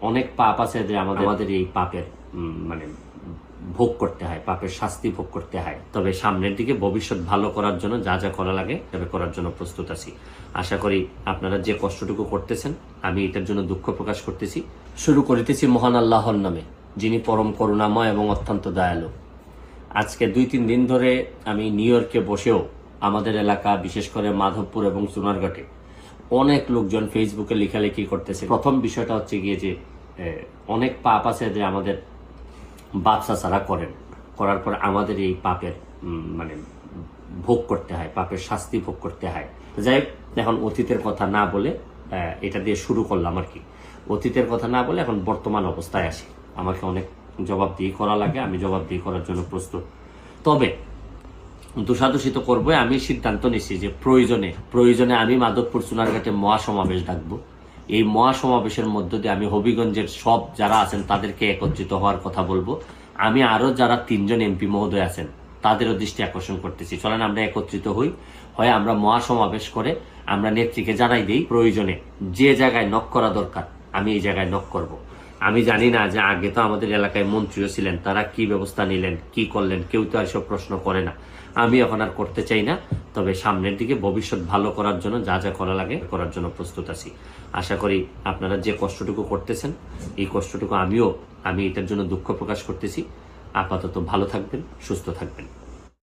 অনেক পাপ আছে যে আমাদের এই পাপের মানে ভোগ করতে হয়, পাপের শাস্তি ভোগ করতে হয়। তবে সামনের দিকে ভবিষ্যৎ ভালো করার জন্য যা যা করা লাগে তবে করার জন্য প্রস্তুত আছি। আশা করি আপনারা যে কষ্টটুকু করতেছেন আমি এটার জন্য দুঃখ প্রকাশ করতেছি। শুরু করিতেছি মহান আল্লাহর নামে, যিনি পরম করুণাময় এবং অত্যন্ত দয়ালু। আজকে 2-3 দিন ধরে আমি নিউ ইয়র্কে বসেও আমাদের এলাকা, বিশেষ করে মাধবপুর এবং সোনারঘাটে অনেক লোকজন ফেসবুকে লেখালেখি করতেছে। প্রথম বিষয়টা হচ্ছে গিয়ে যে অনেক পাপ আছে যে আমাদের বাপ চাচারা করেন, করার পর আমাদের এই পাপের মানে ভোগ করতে হয়, পাপের শাস্তি ভোগ করতে হয়। যাই হোক, এখন অতীতের কথা না বলে এটা দিয়ে শুরু করলাম আর কি। অতীতের কথা না বলে এখন বর্তমান অবস্থায় আসি। আমাকে অনেক জবাবদিহি করা লাগে, আমি জবাবদিহি করার জন্য প্রস্তুত। তবে দোষাদোষিত করবো, আমি সিদ্ধান্ত নিচ্ছি যে প্রয়োজনে আমি মাধবপুর সোনারঘাটে মহাসমাবেশ ডাকবো। এই মহাসমাবেশের মধ্য দিয়ে আমি হবিগঞ্জের সব যারা আছেন তাদেরকে একত্রিত হওয়ার কথা বলবো। আমি আরো যারা 3জন এমপি মহোদয় আছেন তাদেরও দৃষ্টি আকর্ষণ করতেছি, চলেন আমরা একত্রিত হই। হয় আমরা মহাসমাবেশ করে আমরা নেত্রীকে জানাই দিই, প্রয়োজনে যে জায়গায় নক করা দরকার আমি এই জায়গায় নক করব। আমি জানি না যে আগে তো আমাদের এলাকায় মন্ত্রীও ছিলেন, তারা কি ব্যবস্থা নিলেন, কি করলেন, কেউ তো আর সব প্রশ্ন করে না। আমি এখন আর করতে চাই না। তবে সামনের দিকে ভবিষ্যৎ ভালো করার জন্য যা যা করা লাগে করার জন্য প্রস্তুত আছি। আশা করি আপনারা যে কষ্টটুকু করতেছেন এই কষ্টটুকু আমি এটার জন্য দুঃখ প্রকাশ করতেছি। আপাতত ভালো থাকবেন, সুস্থ থাকবেন।